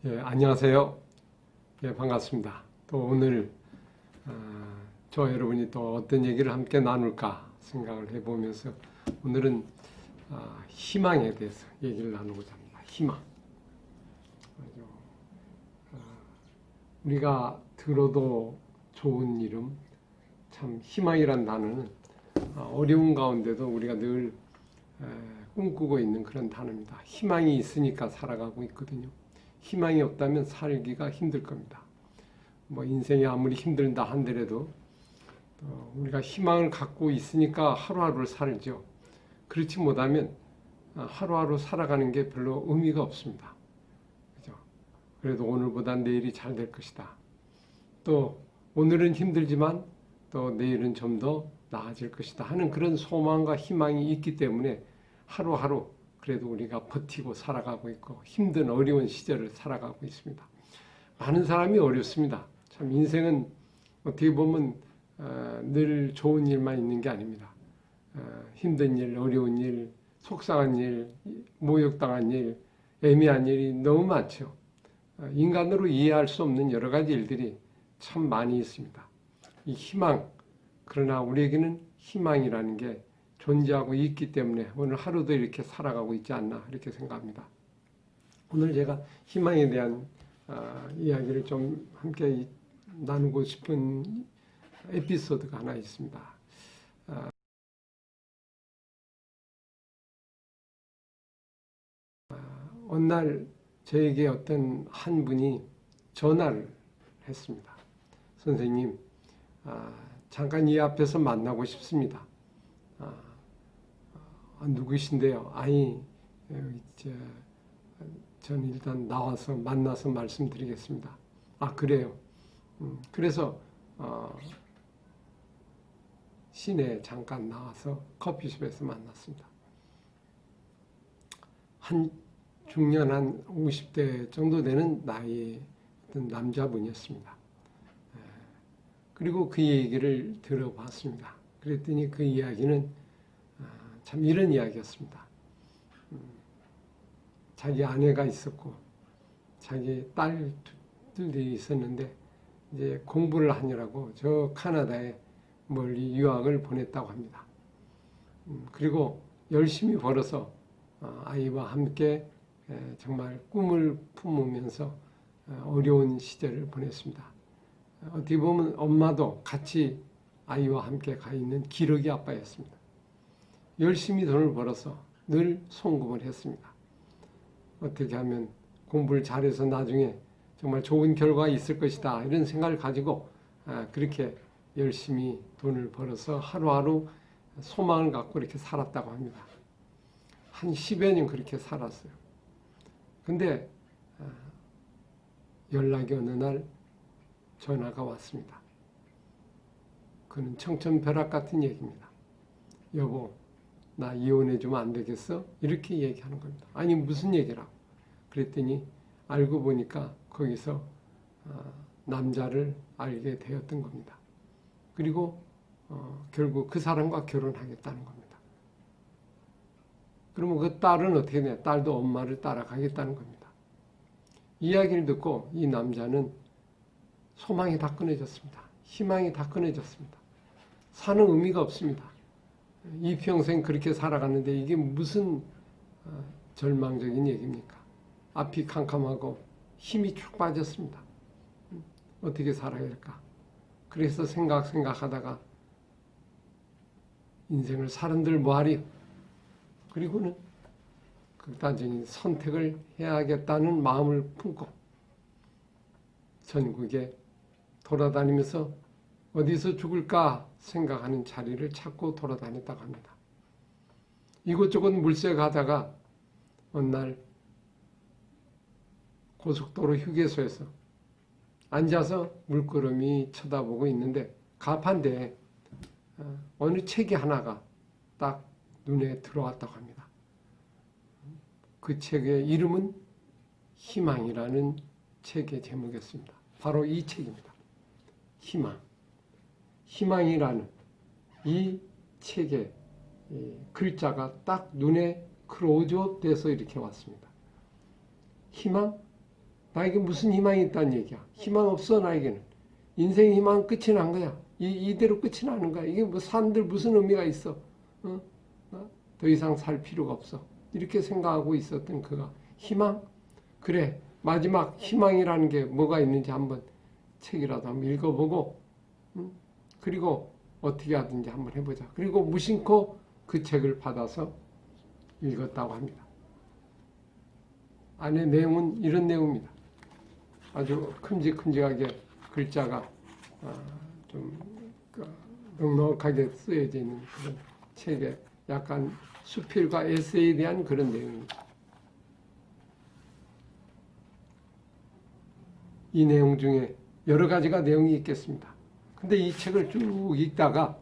안녕하세요. 반갑습니다. 또 오늘 저와 여러분이 또 어떤 얘기를 함께 나눌까 생각을 해보면서 오늘은 희망에 대해서 얘기를 나누고자 합니다. 희망. 우리가 들어도 좋은 이름, 참 희망이란 단어는 어려운 가운데도 우리가 늘 꿈꾸고 있는 그런 단어입니다. 희망이 있으니까 살아가고 있거든요. 희망이 없다면 살기가 힘들 겁니다. 인생이 아무리 힘들다 한더라도 우리가 희망을 갖고 있으니까 하루하루를 살죠. 그렇지 못하면 하루하루 살아가는 게 별로 의미가 없습니다. 그죠? 그래도 오늘보다 내일이 잘 될 것이다. 또 오늘은 힘들지만 또 내일은 좀 더 나아질 것이다 하는 그런 소망과 희망이 있기 때문에 하루하루 그래도 우리가 버티고 살아가고 있고 힘든 어려운 시절을 살아가고 있습니다. 많은 사람이 어렵습니다. 참 인생은 어떻게 보면 늘 좋은 일만 있는 게 아닙니다. 힘든 일, 어려운 일, 속상한 일, 모욕당한 일, 애매한 일이 너무 많죠. 인간으로 이해할 수 없는 여러 가지 일들이 참 많이 있습니다. 이 희망, 그러나 우리에게는 희망이라는 게 존재하고 있기 때문에 오늘 하루도 이렇게 살아가고 있지 않나 이렇게 생각합니다. 오늘 제가 희망에 대한 이야기를 좀 함께 나누고 싶은 에피소드가 하나 있습니다. 어느 날 저에게 어떤 한 분이 전화를 했습니다. 선생님, 잠깐 이 앞에서 만나고 싶습니다. 누구신데요? 저는 일단 나와서 만나서 말씀드리겠습니다. 그래요. 그래서 시내에 잠깐 나와서 커피숍에서 만났습니다. 한 중년 한 50대 정도 되는 나이의 어떤 남자분이었습니다. 그리고 그 얘기를 들어봤습니다. 그랬더니 그 이야기는 참 이런 이야기였습니다. 자기 아내가 있었고 자기 딸들이 있었는데 이제 공부를 하느라고 저 카나다에 멀리 유학을 보냈다고 합니다. 그리고 열심히 벌어서 아이와 함께 정말 꿈을 품으면서 어려운 시절을 보냈습니다. 어떻게 보면 엄마도 같이 아이와 함께 가 있는 기러기 아빠였습니다. 열심히 돈을 벌어서 늘 송금을 했습니다. 어떻게 하면 공부를 잘해서 나중에 정말 좋은 결과가 있을 것이다 이런 생각을 가지고 그렇게 열심히 돈을 벌어서 하루하루 소망을 갖고 이렇게 살았다고 합니다. 한 10여 년 그렇게 살았어요. 근데 연락이 어느 날 전화가 왔습니다. 그는 청천벼락 같은 얘기입니다. 여보, 나 이혼해주면 안 되겠어? 이렇게 얘기하는 겁니다. 아니 무슨 얘기라고? 그랬더니 알고 보니까 거기서 남자를 알게 되었던 겁니다. 그리고 결국 그 사람과 결혼하겠다는 겁니다. 그러면 그 딸은 어떻게 되냐? 딸도 엄마를 따라가겠다는 겁니다. 이야기를 듣고 이 남자는 소망이 다 끊어졌습니다. 희망이 다 끊어졌습니다. 사는 의미가 없습니다. 이 평생 그렇게 살아갔는데 이게 무슨 절망적인 얘기입니까? 앞이 캄캄하고 힘이 쭉 빠졌습니다. 어떻게 살아야 될까? 그래서 생각하다가 인생을 사람들 뭐하리? 그리고는 극단적인 선택을 해야겠다는 마음을 품고 전국에 돌아다니면서 어디서 죽을까 생각하는 자리를 찾고 돌아다녔다고 합니다. 이곳저곳 물색 하다가 어느 날 고속도로 휴게소에서 앉아서 물끄러미 쳐다보고 있는데 가판대에 어느 책이 하나가 딱 눈에 들어왔다고 합니다. 그 책의 이름은 희망이라는 책의 제목이었습니다. 바로 이 책입니다. 희망. 희망이라는 이 책의 글자가 딱 눈에 클로즈업 돼서 이렇게 왔습니다. 희망? 나에게 무슨 희망이 있다는 얘기야. 희망 없어, 나에게는. 인생 희망은 끝이 난 거야. 이대로 끝이 나는 거야. 이게 뭐 산들 무슨 의미가 있어. 어? 더 이상 살 필요가 없어. 이렇게 생각하고 있었던 그가 희망? 그래, 마지막 희망이라는 게 뭐가 있는지 한번 책이라도 한번 읽어보고, 그리고 어떻게 하든지 한번 해보자. 그리고 무심코 그 책을 받아서 읽었다고 합니다. 안에 내용은 이런 내용입니다. 아주 큼직큼직하게 글자가 좀 넉넉하게 쓰여져 있는 그런 책에 약간 수필과 에세이에 대한 그런 내용입니다. 이 내용 중에 여러 가지가 내용이 있겠습니다. 근데 이 책을 쭉 읽다가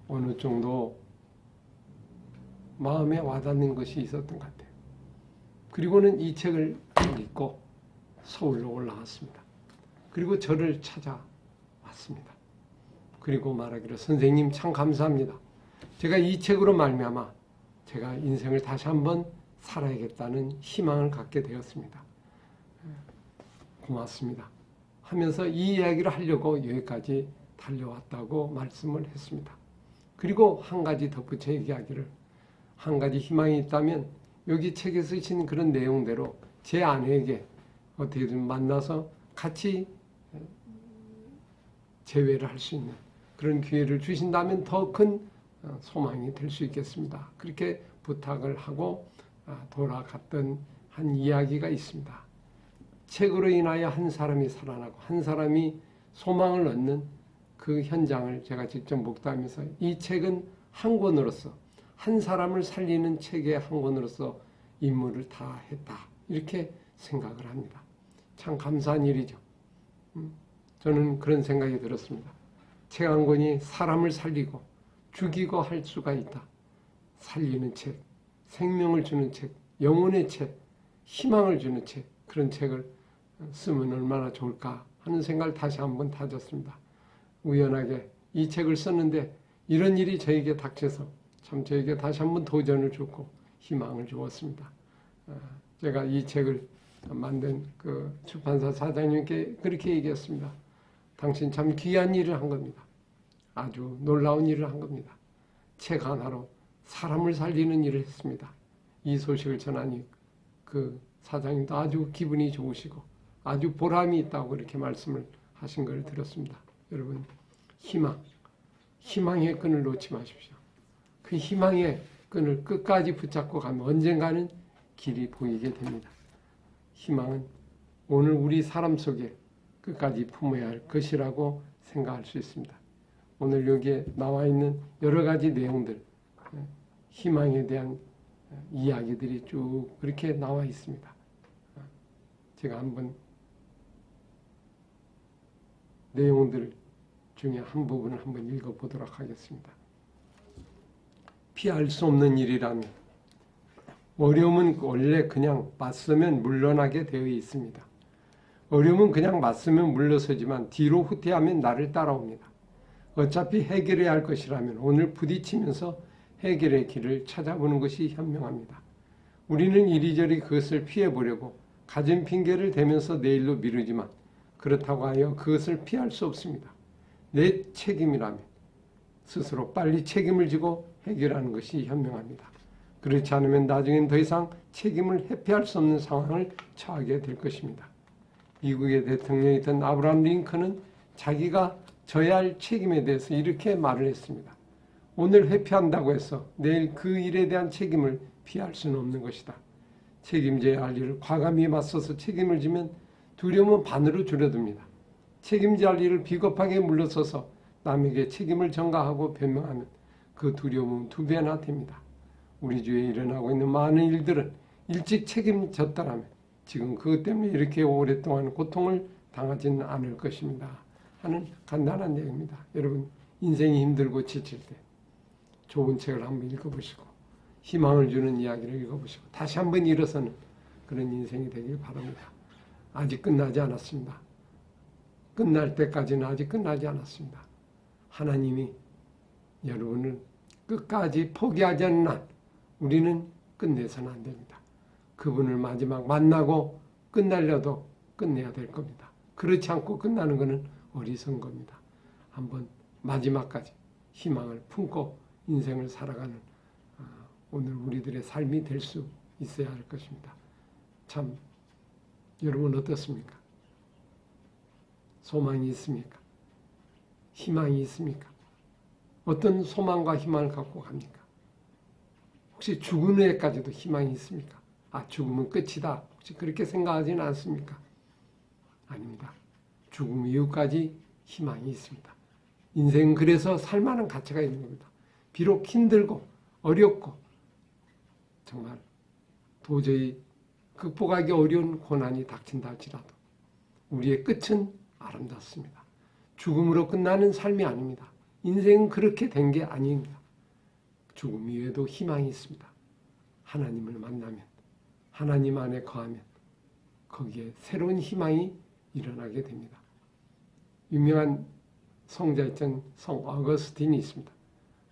어느 정도 마음에 와닿는 것이 있었던 것 같아요. 그리고는 이 책을 읽고 서울로 올라왔습니다. 그리고 저를 찾아왔습니다. 그리고 말하기를 선생님 참 감사합니다. 제가 이 책으로 말미암아 제가 인생을 다시 한번 살아야겠다는 희망을 갖게 되었습니다. 고맙습니다. 하면서 이 이야기를 하려고 여기까지 달려왔다고 말씀을 했습니다. 그리고 한 가지 덧붙여 얘기하기를 한 가지 희망이 있다면 여기 책에 쓰신 그런 내용대로 제 아내에게 어떻게든 만나서 같이 재회를 할 수 있는 그런 기회를 주신다면 더 큰 소망이 될 수 있겠습니다. 그렇게 부탁을 하고 돌아갔던 한 이야기가 있습니다. 책으로 인하여 한 사람이 살아나고 한 사람이 소망을 얻는 그 현장을 제가 직접 목도하면서 이 책은 한 권으로서 한 사람을 살리는 책의 한 권으로서 임무를 다했다. 이렇게 생각을 합니다. 참 감사한 일이죠. 저는 그런 생각이 들었습니다. 책 한 권이 사람을 살리고 죽이고 할 수가 있다. 살리는 책, 생명을 주는 책, 영혼의 책, 희망을 주는 책, 그런 책을 쓰면 얼마나 좋을까 하는 생각을 다시 한번 다졌습니다. 우연하게 이 책을 썼는데 이런 일이 저에게 닥쳐서 참 저에게 다시 한번 도전을 주고 희망을 주었습니다. 제가 이 책을 만든 그 출판사 사장님께 그렇게 얘기했습니다. 당신 참 귀한 일을 한 겁니다. 아주 놀라운 일을 한 겁니다. 책 하나로 사람을 살리는 일을 했습니다. 이 소식을 전하니 그 사장님도 아주 기분이 좋으시고 아주 보람이 있다고 그렇게 말씀을 하신 걸 들었습니다. 여러분, 희망의 끈을 놓지 마십시오. 그 희망의 끈을 끝까지 붙잡고 가면 언젠가는 길이 보이게 됩니다. 희망은 오늘 우리 사람 속에 끝까지 품어야 할 것이라고 생각할 수 있습니다. 오늘 여기에 나와 있는 여러 가지 내용들, 희망에 대한 이야기들이 쭉 그렇게 나와 있습니다. 제가 한번 내용들 중에 한 부분을 한번 읽어보도록 하겠습니다. 피할 수 없는 일이라면 어려움은 원래 그냥 맞서면 물러나게 되어 있습니다. 어려움은 그냥 맞서면 물러서지만 뒤로 후퇴하면 나를 따라옵니다. 어차피 해결해야 할 것이라면 오늘 부딪히면서 해결의 길을 찾아보는 것이 현명합니다. 우리는 이리저리 그것을 피해보려고 가진 핑계를 대면서 내일로 미루지만 그렇다고 하여 그것을 피할 수 없습니다. 내 책임이라면 스스로 빨리 책임을 지고 해결하는 것이 현명합니다. 그렇지 않으면 나중엔 더 이상 책임을 회피할 수 없는 상황을 처하게 될 것입니다. 미국의 대통령이던 아브라함 링컨은 자기가 져야 할 책임에 대해서 이렇게 말을 했습니다. 오늘 회피한다고 해서 내일 그 일에 대한 책임을 피할 수는 없는 것이다. 책임져야 할 일을 과감히 맞서서 책임을 지면 두려움은 반으로 줄어듭니다. 책임져야 할 일을 비겁하게 물러서서 남에게 책임을 전가하고 변명하면 그 두려움은 2배나 됩니다. 우리 주위에 일어나고 있는 많은 일들은 일찍 책임졌더라면 지금 그것 때문에 이렇게 오랫동안 고통을 당하지는 않을 것입니다. 하는 간단한 내용입니다. 여러분, 인생이 힘들고 지칠 때 좋은 책을 한번 읽어보시고 희망을 주는 이야기를 읽어보시고 다시 한번 일어서는 그런 인생이 되길 바랍니다. 아직 끝나지 않았습니다. 끝날 때까지는 아직 끝나지 않았습니다. 하나님이 여러분을 끝까지 포기하지 않는 한 우리는 끝내서는 안 됩니다. 그분을 마지막 만나고 끝날려도 끝내야 될 겁니다. 그렇지 않고 끝나는 것은 어리석은 겁니다. 한번 마지막까지 희망을 품고 인생을 살아가는 오늘 우리들의 삶이 될 수 있어야 할 것입니다. 참 여러분 어떻습니까? 소망이 있습니까? 희망이 있습니까? 어떤 소망과 희망을 갖고 갑니까? 혹시 죽은 후에까지도 희망이 있습니까? 죽으면 끝이다. 혹시 그렇게 생각하지는 않습니까? 아닙니다. 죽음 이후까지 희망이 있습니다. 인생은 그래서 살만한 가치가 있는 겁니다. 비록 힘들고 어렵고 정말 도저히 극복하기 어려운 고난이 닥친다 할지라도 우리의 끝은 아름답습니다. 죽음으로 끝나는 삶이 아닙니다. 인생은 그렇게 된 게 아닙니다. 죽음 이후에도 희망이 있습니다. 하나님을 만나면, 하나님 안에 거하면 거기에 새로운 희망이 일어나게 됩니다. 유명한 성자였던 성 어거스틴이 있습니다.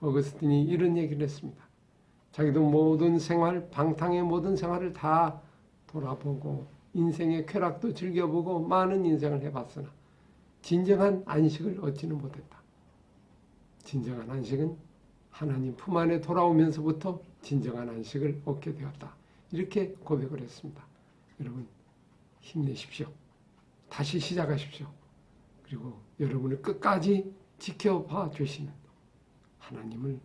어거스틴이 이런 얘기를 했습니다. 자기도 모든 생활, 방탕의 모든 생활을 다 돌아보고 인생의 쾌락도 즐겨보고 많은 인생을 해봤으나 진정한 안식을 얻지는 못했다. 진정한 안식은 하나님 품 안에 돌아오면서부터 진정한 안식을 얻게 되었다. 이렇게 고백을 했습니다. 여러분 힘내십시오. 다시 시작하십시오. 그리고 여러분을 끝까지 지켜봐 주시는 하나님을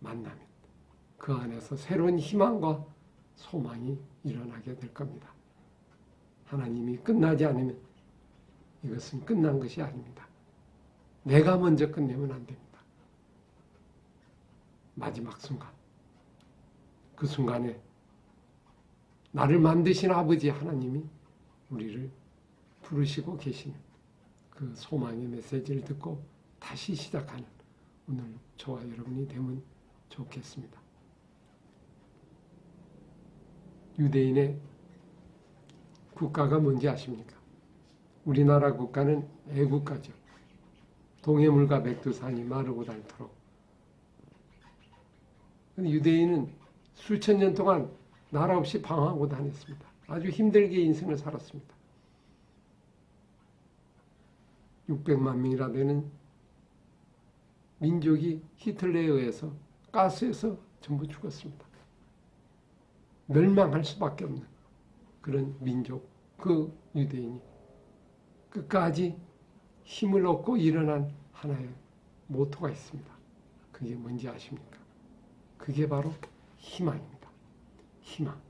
만나면 그 안에서 새로운 희망과 소망이 일어나게 될 겁니다. 하나님이 끝나지 않으면 이것은 끝난 것이 아닙니다. 내가 먼저 끝내면 안 됩니다. 마지막 순간, 그 순간에 나를 만드신 아버지 하나님이 우리를 부르시고 계시는 그 소망의 메시지를 듣고 다시 시작하는 오늘 저와 여러분이 되면 좋겠습니다. 유대인의 국가가 뭔지 아십니까? 우리나라 국가는 애국가죠. 동해물과 백두산이 마르고 닳도록. 유대인은 수천 년 동안 나라 없이 방황하고 다녔습니다. 아주 힘들게 인생을 살았습니다. 600만 명이나 되는 민족이 히틀러에 의해서 가스에서 전부 죽었습니다. 멸망할 수밖에 없는 그런 민족, 그 유대인이 끝까지 힘을 얻고 일어난 하나의 모토가 있습니다. 그게 뭔지 아십니까? 그게 바로 희망입니다. 희망.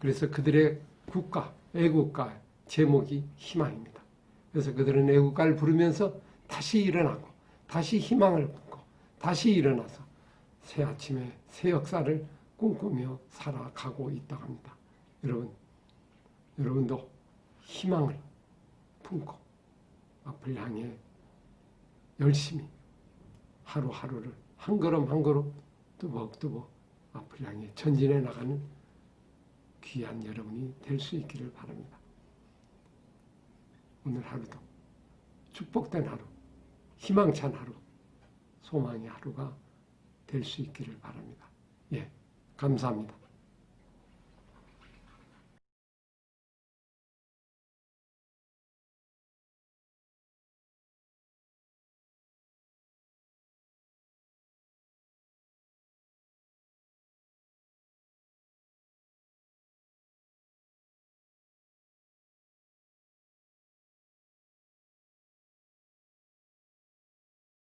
그래서 그들의 국가, 애국가 제목이 희망입니다. 그래서 그들은 애국가를 부르면서 다시 일어나고 다시 희망을 품고 다시 일어나서 새 아침에 새 역사를 꿈꾸며 살아가고 있다고 합니다. 여러분도 희망을 품고 앞을 향해 열심히 하루하루를 한 걸음 한 걸음 뚜벅뚜벅 앞을 향해 전진해 나가는 귀한 여러분이 될 수 있기를 바랍니다. 오늘 하루도 축복된 하루, 희망찬 하루, 소망의 하루가 될 수 있기를 바랍니다. 감사합니다.